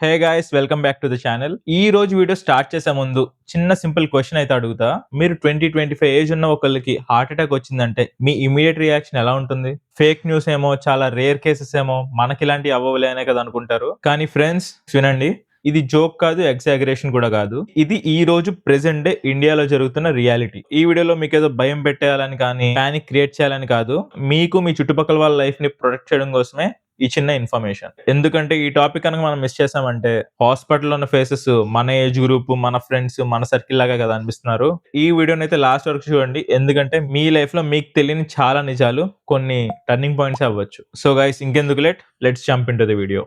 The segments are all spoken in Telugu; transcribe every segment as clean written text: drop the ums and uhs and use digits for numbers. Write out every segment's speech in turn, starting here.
Hey guys welcome back to the channel. ఈ రోజు వీడియో స్టార్ట్ చేసే ముందు చిన్న సింపుల్ క్వశ్చన్ అయితే అడుగుతా. మీరు 20-25 ఏజ్ ఉన్న ఒకళ్ళకి హార్ట్ అటాక్ వచ్చిందంటే మీ ఇమీడియట్ రియాక్షన్ ఎలా ఉంటుంది? ఫేక్ న్యూస్ ఏమో, చాలా రేర్ కేసెస్ ఏమో, మనకి ఇలాంటివి అవ్వవులే అనే కదా అనుకుంటారు. కానీ ఫ్రెండ్స్ వినండి, ఇది జోక్ కాదు, ఎగ్జాగరేషన్ కూడా కాదు. ఇది ఈ రోజు ప్రెసెంట్ డే ఇండియాలో జరుగుతున్న రియాలిటీ. ఈ వీడియోలో మీకు ఏదో భయం పెట్టేయాలని కానీ, పానిక్ క్రియేట్ చేయాలని కాదు. మీకు మీ చుట్టుపక్కల వాళ్ళ లైఫ్ ని ప్రొటెక్ట్ చేయడం కోసమే ఈ చిన్న ఇన్ఫర్మేషన్. ఎందుకంటే ఈ టాపిక్ కనుక మనం మిస్ చేసామంటే హాస్పిటల్ ఉన్న ఫేసెస్ మన ఏజ్ గ్రూప్, మన ఫ్రెండ్స్, మన సర్కిల్ లాగా కదా అనిపిస్తున్నారు. ఈ వీడియోని అయితే లాస్ట్ వరకు చూడండి, ఎందుకంటే మీ లైఫ్ లో మీకు తెలియని చాలా నిజాలు కొన్ని టర్నింగ్ పాయింట్స్ అవ్వచ్చు. సో గైస్ ఇంకెందుకు let's jump into the video.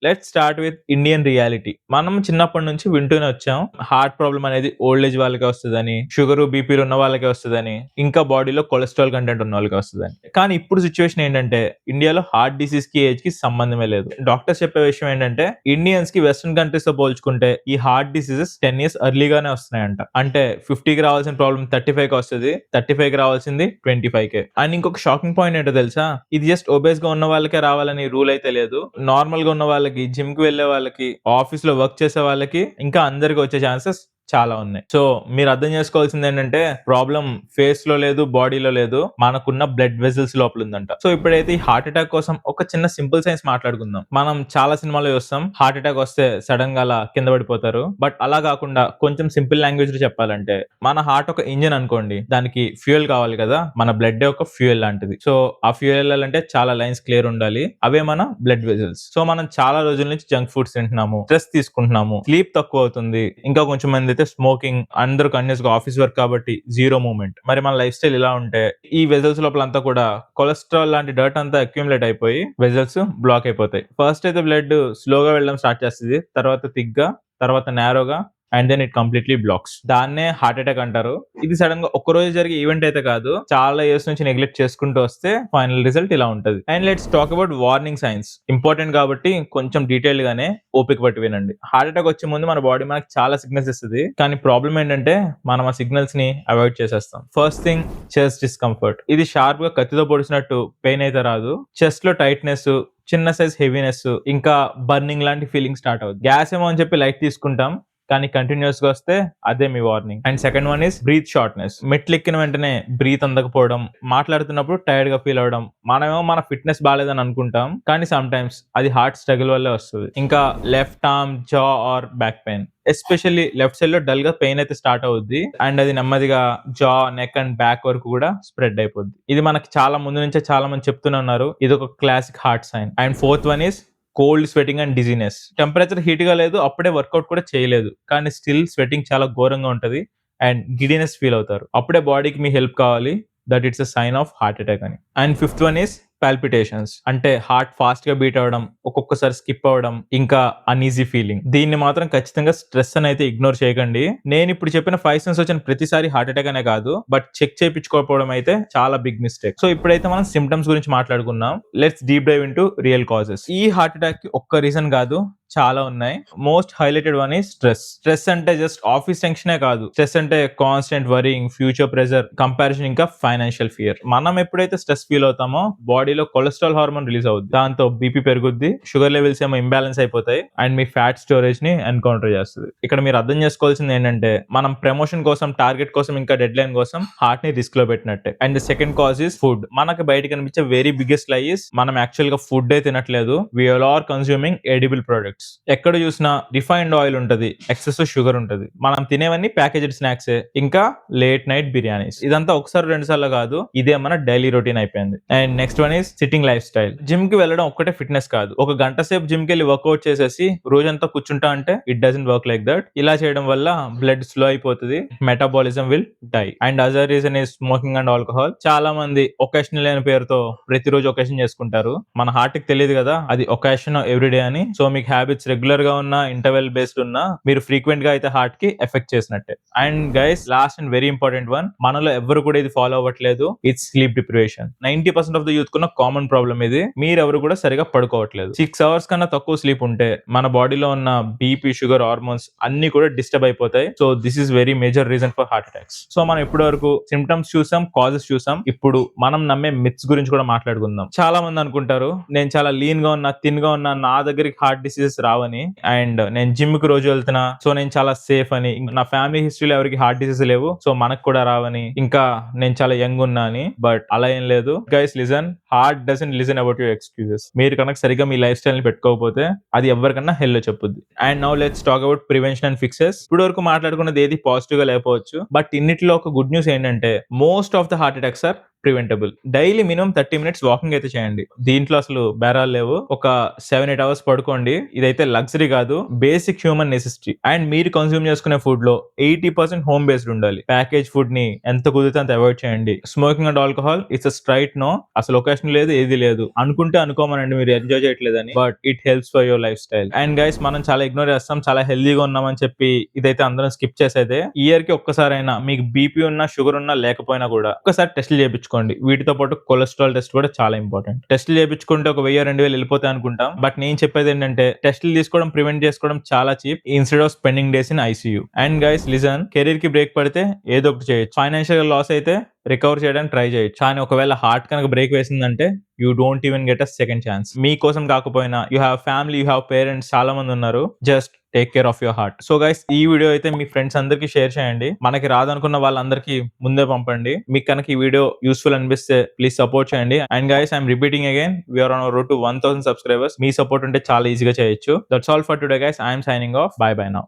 Let's start with Indian reality. మనం చిన్నప్పటి నుంచి వింటూనే వచ్చాం, హార్ట్ ప్రాబ్లం అనేది ఓల్డ్ ఏజ్ వాళ్ళకే వస్తుందని, షుగర్ బీపీలు ఉన్న వాళ్ళకే వస్తుందని, ఇంకా బాడీలో కొలెస్ట్రాల్ కంటెంట్ ఉన్న వాళ్ళకి వస్తుందని. కానీ ఇప్పుడు సిచ్యువేషన్ ఏంటంటే ఇండియాలో హార్ట్ డిసీజ్ కి ఏజ్ కి సంబంధమే లేదు. డాక్టర్స్ చెప్పే విషయం ఏంటంటే ఇండియన్స్ కి వెస్ట్రన్ కంట్రీస్ తో పోల్చుకుంటే ఈ హార్ట్ డిసీజెస్ 10 years ఎర్లీగానే వస్తున్నాయంట. అంటే 50కి రావాల్సిన ప్రాబ్లం 35కి వస్తుంది, 35కి రావాల్సింది 25కే. అండ్ ఇంకొక షాకింగ్ పాయింట్ ఏంటో తెలుసా, ఇది జస్ట్ ఒబేస్ గా ఉన్న వాళ్ళకే రావాలని రూల్ అయితే లేదు. నార్మల్ గా ఉన్న వాళ్ళకి, జిమ్ కి వెళ్లే వాళ్ళకి, ఆఫీస్ లో వర్క్ చేసే వాళ్ళకి, ఇంకా అందరికి వచ్చే ఛాన్సెస్ చాలా ఉన్నాయి. సో మీరు అర్థం చేసుకోవాల్సింది ఏంటంటే ప్రాబ్లం ఫేస్ లో లేదు, బాడీలో లేదు, మనకున్న బ్లడ్ వెజల్స్ లోపల ఉందంట. సో ఇప్పుడైతే ఈ హార్ట్ అటాక్ కోసం ఒక చిన్న సింపుల్ సైన్స్ మాట్లాడుకుందాం. మనం చాలా సినిమాలో చూస్తాం, హార్ట్ అటాక్ వస్తే సడన్ గా అలా కింద పడిపోతారు. బట్ అలా కాకుండా కొంచెం సింపుల్ లాంగ్వేజ్ లో చెప్పాలంటే మన హార్ట్ ఒక ఇంజిన్ అనుకోండి, దానికి ఫ్యూయల్ కావాలి కదా, మన బ్లడ్ ఒక ఫ్యూయల్ లాంటిది. సో ఆ ఫ్యూయల్ అంటే చాలా లైన్స్ క్లియర్ ఉండాలి, అవే మన బ్లడ్ వెజల్స్. సో మనం చాలా రోజుల నుంచి జంక్ ఫుడ్స్ తింటున్నాము, స్ట్రెస్ తీసుకుంటున్నాము, స్లీప్ తక్కువ అవుతుంది, ఇంకా కొంచెం మంది అయితే స్మోకింగ్, అందరూ కంటిన్యూస్ గా ఆఫీస్ వర్క్ కాబట్టి జీరో మూవ్మెంట్. మరి మన లైఫ్ స్టైల్ ఇలా ఉంటే ఈ వెజల్స్ లోపల అంతా కూడా కొలెస్ట్రాల్ లాంటి డర్ట్ అంతా అక్యూములేట్ అయిపోయి వెజల్స్ బ్లాక్ అయిపోతాయి. ఫస్ట్ అయితే బ్లడ్ స్లోగా వెళ్ళడం స్టార్ట్ చేస్తుంది, తర్వాత థిక్ గా, తర్వాత నారోగా, and then it completely blocks. దాన్నే హార్ట్ అటాక్ అంటారు. ఇది సడన్ గా ఒక్క రోజు జరిగే ఈవెంట్ అయితే కాదు, చాలా ఇయర్స్ నుంచి నెగ్లెక్ట్ చేసుకుంటూ వస్తే ఫైనల్ రిజల్ట్ ఇలా ఉంటది. And let's talk about warning signs. Important కాబట్టి కొంచెం డీటెయిల్ గానే ఓపిక పట్టి వినండి. హార్ట్ అటాక్ వచ్చే ముందు మన బాడీ మనకి చాలా సిగ్నల్స్ ఇస్తుంది, కానీ ప్రాబ్లం ఏంటంటే మనం ఆ సిగ్నల్స్ ని అవాయిడ్ చేసేస్తాం. First thing, chest discomfort. ఇది షార్ప్ గా కత్తితో పొడిచినట్టు పెయిన్ అయితే రాదు, చెస్ట్ లో టైట్నెస్, చిన్న సైజ్ హెవీనెస్, ఇంకా బర్నింగ్ లాంటి ఫీలింగ్ స్టార్ట్ అవుతుంది. గ్యాస్ ఏమో అని చెప్పి లైట్ తీసుకుంటాం, కానీ కంటిన్యూస్ గా వస్తే అదే మీ warning. And second one is breath shortness. మెట్లు ఎక్కిన వెంటనే బ్రీత్ అందకపోవడం, మాట్లాడుతున్నప్పుడు టైర్డ్ గా ఫీల్ అవడం. మనమేమో మన ఫిట్నెస్ బాగాలేదని అనుకుంటాం, కానీ సమ్ టైమ్స్ అది హార్ట్ స్ట్రగుల్ వల్లే వస్తుంది. ఇంకా left arm, jaw or back pain. Especially left side లో డల్ గా పెయిన్ అయితే స్టార్ట్ అవుద్ది, అండ్ అది నెమ్మదిగా జా, నెక్ అండ్ బ్యాక్ వరకు కూడా స్ప్రెడ్ అయిపోద్ది. ఇది మనకి చాలా ముందు నుంచే చాలా మంది చెప్తున్నారు, ఇది ఒక classic heart sign. And fourth one is cold sweating and dizziness. Temperature heat గా లేదు, అప్పుడే వర్కౌట్ కూడా చేయలేదు, కానీ స్టిల్ స్వెటింగ్ చాలా ఘోరంగా ఉంటది అండ్ గిడినెస్ ఫీల్ అవుతారు. అప్పుడే బాడీకి మీ హెల్ప్ కావాలి, that it's a sign of heart attack అని. And fifth one is palpitations. అంటే హార్ట్ ఫాస్ట్ గా బీట్ అవ్వడం, ఒక్కొక్కసారి స్కిప్ అవ్వడం, ఇంకా అన్ఈజీ ఫీలింగ్. దీన్ని మాత్రం ఖచ్చితంగా స్ట్రెస్ అని అయితే ఇగ్నోర్ చేయకండి. నేను ఇప్పుడు చెప్పిన 5 signs వచ్చిన ప్రతిసారి హార్ట్ అటాక్ అనే కాదు, బట్ చెక్ చేయించుకోకపోవడం అయితే చాలా బిగ్ మిస్టేక్. సో ఇప్పుడైతే మనం సిమ్టమ్స్ గురించి మాట్లాడుకుందాం. Let's deep dive into real causes. ఈ హార్ట్ అటాక్ కి ఒక్క రీజన్ కాదు, చాలా ఉన్నాయి. మోస్ట్ హైలైటెడ్ వన్ ఈ స్ట్రెస్. స్ట్రెస్ అంటే జస్ట్ ఆఫీస్ టెన్షనే కాదు, స్ట్రెస్ అంటే constant worrying, future pressure, comparison, ఇంకా ఫైనాన్షియల్ ఫియర్. మనం ఎప్పుడైతే స్ట్రెస్ ఫీల్ అవుతామో బాడీలో కొలెస్ట్రాల్ హార్మోన్ రిలీజ్ అవుతుంది, దాంతో బీపీ పెరుగుద్ది, షుగర్ లెవెల్స్ ఏమో ఇంబ్యాలెన్స్ అయిపోతాయి, అండ్ మీ ఫ్యాట్ స్టోరేజ్ ని ఎన్కౌంటర్ చేస్తుంది. ఇక్కడ మీరు అర్థం చేసుకోవాల్సింది ఏంటంటే మనం ప్రమోషన్ కోసం, టార్గెట్ కోసం, ఇంకా డెడ్ లైన్ కోసం హార్ట్ ని రిస్క్ లో పెట్టినట్టే. And the second cause is food. మనకు బయట కనిపించే వెరీ బిగ్గెస్ట్ లై ఇస్ మనం యాక్చువల్ గా ఫుడ్ తినట్లేదు, we are consuming edible products. ఎక్కడ చూసినా రిఫైన్డ్ ఆయిల్ ఉంటది, ఎక్సెస్ షుగర్ ఉంటది, మనం తినేవన్నీ ప్యాకేజ్డ్ స్నాక్స్, ఇంకా లేట్ నైట్ బిర్యానీస్. ఇదంతా ఒకసారి రెండు సార్లు కాదు, ఇదే మన డైలీ రొటీన్ అయిపోయింది. And next one is sitting lifestyle. Gym కి వెళ్ళడం ఒక్కటే ఫిట్నెస్ కాదు, ఒక గంట సేపు జిమ్ కి వెళ్ళి వర్కౌట్ చేసేసి రోజంతా కూర్చుంటా అంటే it doesn't work like that. ఇలా చేయడం వల్ల బ్లడ్ స్లో అయిపోతుంది, metabolism will die. And other reason is smoking and alcohol. చాలా మంది ఒకేషనల్ అయిన పేరుతో ప్రతిరోజు ఒకేషన్ చేసుకుంటారు, మన హార్ట్ కి తెలియదు కదా అది ఒకేషన్ ఎవ్రీడే అని. సో మీకు హ్యాబిట్స్ రెగ్యులర్ గా ఉన్నా, ఇంటర్వెల్ బేస్డ్ ఉన్నా, మీరు ఫ్రీక్వెంట్ గా అయితే హార్ట్ కి ఎఫెక్ట్ చేసినట్టే. And guys last and very important one, మనలో ఎవరు కూడా ఇది ఫాలో అవ్వట్లేదు, it's sleep deprivation. 90% of the youth కున్న కామన్ ప్రాబ్లమ్ ఇది. మీరెవరు కూడా సరిగా పడుకోవట్లేదు. 6 hours కన్నా తక్కువ స్లీప్ ఉంటే మన బాడీలో ఉన్న బీపీ, షుగర్, హార్మోన్స్ అన్ని కూడా డిస్టర్బ్ అయిపోతాయి. So this is very major reason for heart attacks. So మనం ఇప్పటి వరకు సిమ్టమ్స్ చూసాం, కాజెస్ చూసాం, ఇప్పుడు మనం నమ్మే మిత్స్ గురించి కూడా మాట్లాడుకుందాం. చాలా మంది అనుకుంటారు, నేను చాలా లీన్ గా ఉన్నా, థిన్ గా ఉన్నా, నా దగ్గరికి హార్ట్ డిసీజెస్ రావని, అండ్ నేను జిమ్ కి రోజు వెళ్తున్నా, సో నేను చాలా సేఫ్ అని, నా ఫ్యామిలీ హిస్టరీలో ఎవరికి హార్ట్ డిసీజ్ లేవు, సో మనకు కూడా రావని, ఇంకా నేను చాలా యంగ్ ఉన్నా అని. బట్ అలా ఏం లేదు guys. Listen, heart doesn't listen about your excuses. మీరు కనుక సరిగ్గా మీ లైఫ్ స్టైల్ ని పెట్టుకోకపోతే అది ఎవరికన్నా హెల్ లో చెప్పుద్ది. And now let's talk about prevention and fixes. ఇప్పుడు వరకు మాట్లాడుకున్నది ఏది పాజిటివ్ గా లేకపోవచ్చు, బట్ ఇన్నిట్లో ఒక గుడ్ న్యూస్ ఏంటంటే most of the heart attacks are preventable. Daily minimum 30 minutes walking అయితే చేయండి. దీంట్లో అసలు బేరాలు లేవు. ఒక 7-8 అవర్స్ పడుకోండి. ఇదైతే లగ్జరీ కాదు, బేసిక్ హ్యూమన్ నెసెసిటీ. అండ్ మీరు కన్స్యూమ్ చేసుకునే ఫుడ్ లో 80% హోమ్ బేస్డ్ ఉండాలి. ప్యాకేజ్ ఫుడ్ ని ఎంత కుదిరితే అంత అవాయిడ్ చేయండి. Smoking and alcohol it's a straight no. అసలు ఒకేషన్ లేదు, ఏది లేదు. అనుకుంటే అనుకోమనండి మీరు ఎంజాయ్ చేయట్లేదని, but it helps for your lifestyle. And guys, మనం చాలా ఇగ్నోర్ చేస్తాం, చాలా హెల్దీగా ఉన్నామని చెప్పి ఇదైతే అందరం స్కిప్ చేసేదే. ఇయర్ కి ఒక్కసారైనా మీకు బీపీ ఉన్నా, షుగర్ ఉన్నా, లేకపోయినా కూడా ఒక్కసారి టెస్ట్లు చేయించుకోండి. వీటితో పాటు కొలెస్ట్రాల్ టెస్ట్ కూడా చాలా ఇంపార్టెంట్. టెస్ట్లు చేయించుకుంటే ఒక 1000-2000 వెళ్ళిపోతాయి అనుకుంటాం, బట్ నేను చెప్పేది ఏంటంటే టెస్ట్లు తీసుకోవడం, ప్రివెంట్ చేసుకోవడం చాలా cheap instead of spending days in ICU. And guys listen, career కి బ్రేక్ పడితే ఏదో ఒకటి చేయొచ్చు. ఫైనాన్షియల్ లాస్ అయితే రికవర్ చేయడానికి ట్రై చేయొచ్చు. కానీ ఒకవేళ హార్ట్ కనుక బ్రేక్ వేసిందంటే you don't even get a second chance. మీకోసం కాకపోయినా you have family, you have parents, చాలా మంది ఉన్నారు. Just take care of your heart. So guys, ఈ వీడియో అయితే మీ ఫ్రెండ్స్ అందరికి షేర్ చేయండి. మనకి రాదనుకున్న వాళ్ళందరికీ ముందే పంపండి. మీకు కనుక ఈ వీడియో యూస్ఫుల్ అనిపిస్తే ప్లీజ్ సపోర్ట్ చేయండి. And guys, I'm repeating again, we're on road to 1000 subscribers. మీ సపోర్ట్ ఉంటే చాలా ఈజీగా చేయొచ్చు. That's all for today guys. I'm signing off. Bye bye now.